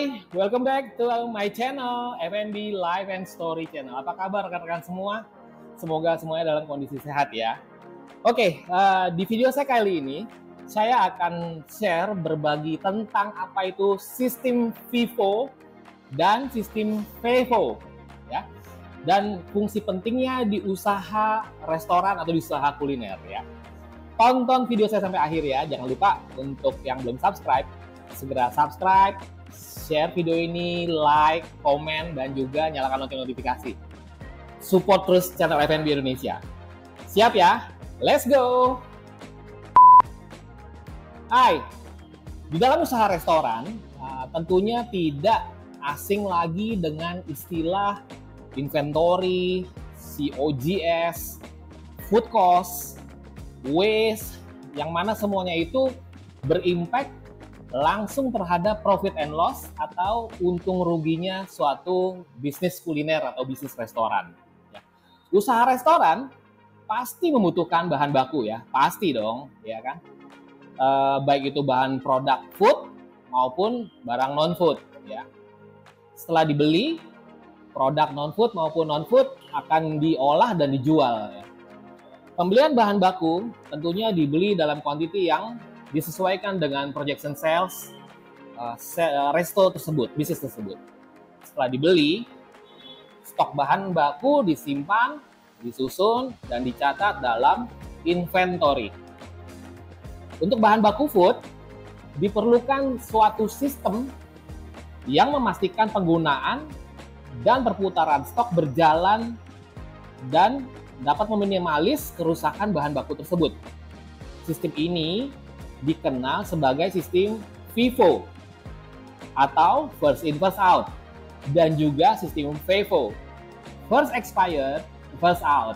Hai, welcome back to my channel F&B Life and Story Channel. Apa kabar rekan-rekan semua? Semoga semuanya dalam kondisi sehat ya. Oke, di video saya kali ini saya akan share berbagi tentang apa itu sistem FIFO dan sistem FEFO ya. Dan fungsi pentingnya di usaha restoran atau di usaha kuliner ya. Tonton video saya sampai akhir ya. Jangan lupa untuk yang belum subscribe, segera subscribe, share video ini, like, komen, dan juga nyalakan lonceng notifikasi. Support terus channel F&B Indonesia. Siap ya? Let's go! Hai, di dalam usaha restoran, tentunya tidak asing lagi dengan istilah inventory, COGS, food cost, waste, yang mana semuanya itu berimpact langsung terhadap profit and loss atau untung ruginya suatu bisnis kuliner atau bisnis restoran. Ya. Usaha restoran pasti membutuhkan bahan baku ya, pasti dong, ya kan? Baik itu bahan produk food maupun barang non food. Ya. Setelah dibeli, produk non food maupun non food akan diolah dan dijual. Ya. Pembelian bahan baku tentunya dibeli dalam kuantiti yang disesuaikan dengan projection sales resto tersebut, bisnis tersebut. Setelah dibeli, stok bahan baku disimpan, disusun, dan dicatat dalam inventory. Untuk bahan baku food, diperlukan suatu sistem yang memastikan penggunaan dan perputaran stok berjalan dan dapat meminimalis kerusakan bahan baku tersebut. Sistem ini dikenal sebagai sistem FIFO atau first in first out, dan juga sistem FEFO, first expired first out.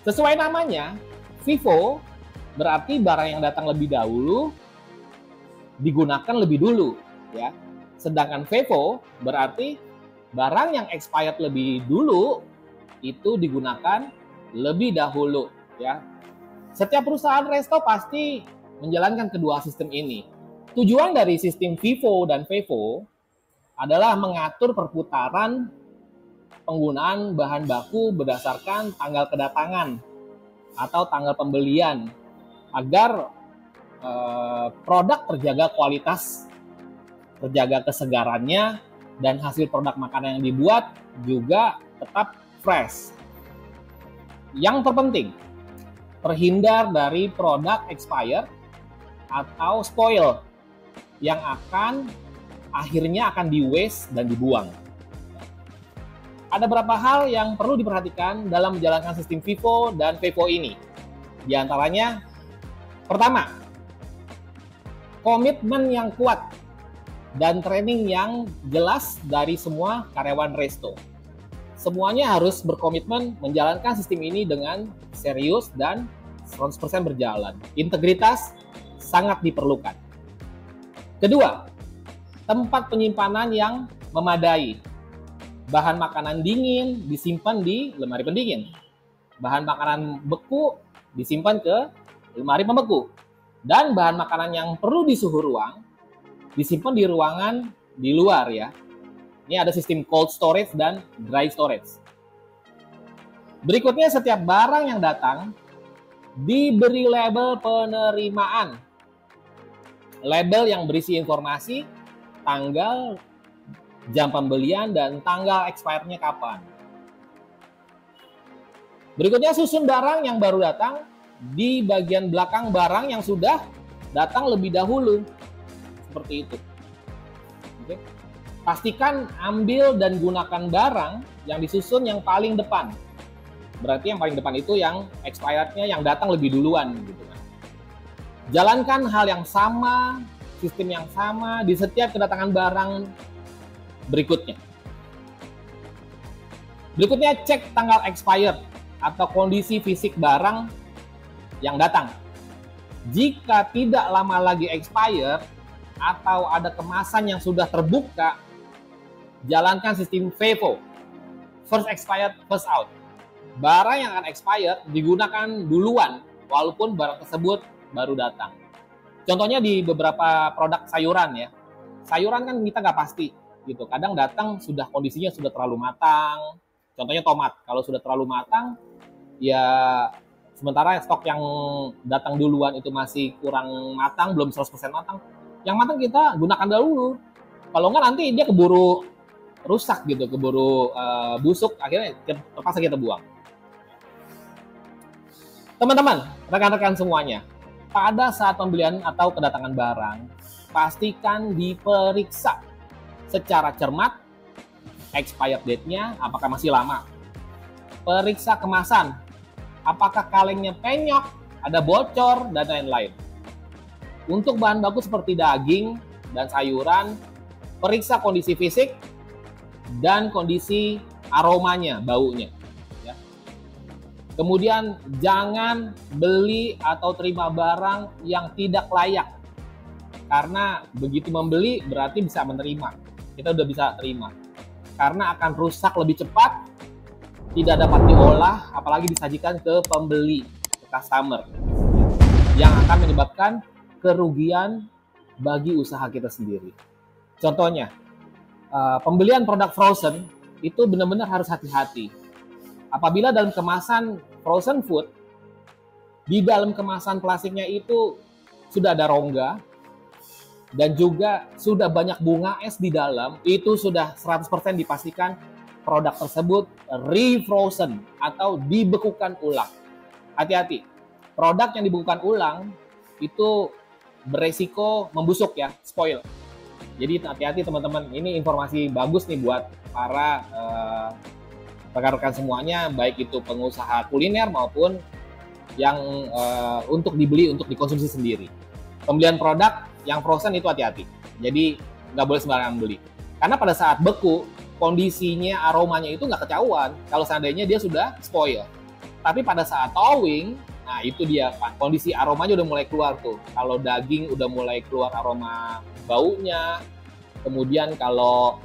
Sesuai namanya, FIFO berarti barang yang datang lebih dahulu digunakan lebih dulu ya. Sedangkan FEFO berarti barang yang expired lebih dulu itu digunakan lebih dahulu ya. Setiap perusahaan resto pasti menjalankan kedua sistem ini. Tujuan dari sistem FIFO dan FEFO adalah mengatur perputaran penggunaan bahan baku berdasarkan tanggal kedatangan atau tanggal pembelian agar produk terjaga kualitas, terjaga kesegarannya, dan hasil produk makanan yang dibuat juga tetap fresh. Yang terpenting, terhindar dari produk expired atau spoil yang akhirnya akan di-waste dan dibuang. Ada beberapa hal yang perlu diperhatikan dalam menjalankan sistem FIFO dan FEFO ini. Di antaranya, pertama, komitmen yang kuat dan training yang jelas dari semua karyawan resto. Semuanya harus berkomitmen menjalankan sistem ini dengan serius dan 100% berjalan. Integritas sangat diperlukan. Kedua, tempat penyimpanan yang memadai. Bahan makanan dingin disimpan di lemari pendingin. Bahan makanan beku disimpan ke lemari pembeku. Dan bahan makanan yang perlu di suhu ruang disimpan di ruangan di luar ya. Ini ada sistem cold storage dan dry storage. Berikutnya, setiap barang yang datang diberi label penerimaan. Label yang berisi informasi, tanggal, jam pembelian, dan tanggal expirednya kapan. Berikutnya, susun barang yang baru datang di bagian belakang barang yang sudah datang lebih dahulu. Seperti itu. Oke. Pastikan ambil dan gunakan barang yang disusun yang paling depan. Berarti yang paling depan itu yang expirednya yang datang lebih duluan gitu kan. Jalankan hal yang sama, sistem yang sama di setiap kedatangan barang berikutnya. Berikutnya, cek tanggal expired atau kondisi fisik barang yang datang. Jika tidak lama lagi expired atau ada kemasan yang sudah terbuka, jalankan sistem FEFO, first expired, first out. Barang yang akan expired digunakan duluan, walaupun barang tersebut baru datang. Contohnya di beberapa produk sayuran ya. sayuran kan kita nggak pasti gitu. Kadang datang sudah kondisinya sudah terlalu matang. Contohnya tomat, kalau sudah terlalu matang, ya sementara stok yang datang duluan itu masih kurang matang, belum 100% matang. Yang matang kita gunakan dahulu. Kalau nggak nanti dia keburu rusak gitu, keburu busuk, akhirnya terpaksa kita buang. Teman-teman, rekan-rekan semuanya, pada saat pembelian atau kedatangan barang, pastikan diperiksa secara cermat expired date-nya, apakah masih lama. Periksa kemasan, apakah kalengnya penyok, ada bocor, dan lain-lain. Untuk bahan baku seperti daging dan sayuran, periksa kondisi fisik dan kondisi aromanya, baunya. Ya. Kemudian jangan beli atau terima barang yang tidak layak. Karena begitu membeli berarti bisa menerima. Kita udah bisa terima. Karena akan rusak lebih cepat, tidak dapat diolah, apalagi disajikan ke pembeli, ke customer, yang akan menyebabkan kerugian bagi usaha kita sendiri. Contohnya, pembelian produk frozen itu benar-benar harus hati-hati. Apabila dalam kemasan frozen food, di dalam kemasan plastiknya itu sudah ada rongga, dan juga sudah banyak bunga es di dalam, itu sudah 100% dipastikan produk tersebut refrozen atau dibekukan ulang. Hati-hati, produk yang dibekukan ulang itu beresiko membusuk ya, spoil. Jadi hati-hati teman-teman, ini informasi bagus nih buat para rekan-rekan semuanya, baik itu pengusaha kuliner maupun yang untuk dibeli, untuk dikonsumsi sendiri. Pembelian produk yang frozen itu hati-hati. Jadi nggak boleh sembarangan beli. Karena pada saat beku, kondisinya, aromanya itu nggak ketahuan kalau seandainya dia sudah spoil. Tapi pada saat thawing, nah itu dia, kondisi aromanya udah mulai keluar tuh. Kalau daging udah mulai keluar aroma baunya, kemudian kalau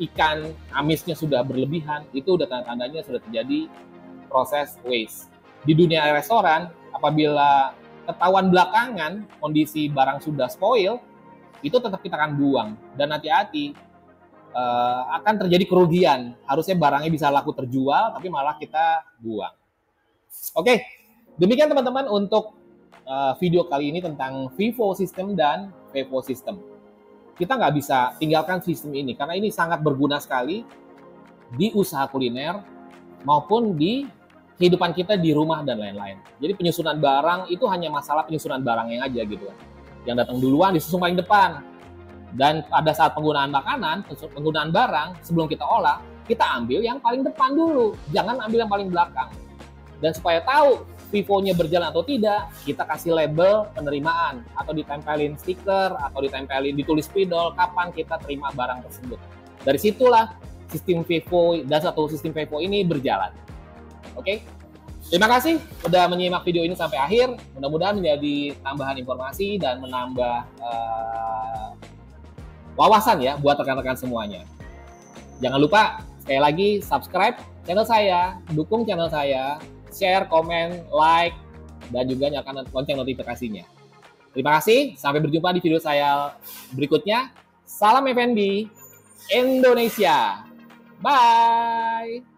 ikan amisnya sudah berlebihan, itu udah tanda-tandanya sudah terjadi proses waste. Di dunia restoran, apabila ketahuan belakangan kondisi barang sudah spoil, itu tetap kita akan buang. Dan hati-hati, akan terjadi kerugian. Harusnya barangnya bisa laku terjual, tapi malah kita buang. Oke, demikian teman-teman untuk video kali ini tentang FIFO System dan FIFO System. Kita nggak bisa tinggalkan sistem ini, karena ini sangat berguna sekali di usaha kuliner maupun di kehidupan kita di rumah dan lain-lain. Jadi penyusunan barang itu hanya masalah penyusunan barangnya aja gitu kan. Yang datang duluan disusun paling depan. Dan pada saat penggunaan makanan, penggunaan barang, sebelum kita olah, kita ambil yang paling depan dulu. Jangan ambil yang paling belakang. Dan supaya tahu FIFO-nya berjalan atau tidak, kita kasih label penerimaan. Atau ditempelin stiker, atau ditempelin, ditulis spidol, kapan kita terima barang tersebut. Dari situlah sistem FIFO dan satu sistem FIFO ini berjalan. Oke, terima kasih sudah menyimak video ini sampai akhir. Mudah-mudahan menjadi tambahan informasi dan menambah wawasan ya buat rekan-rekan semuanya. Jangan lupa sekali lagi subscribe channel saya, dukung channel saya, share, komen, like, dan juga nyalakan lonceng notifikasinya. Terima kasih, sampai berjumpa di video saya berikutnya. Salam F&B Indonesia. Bye.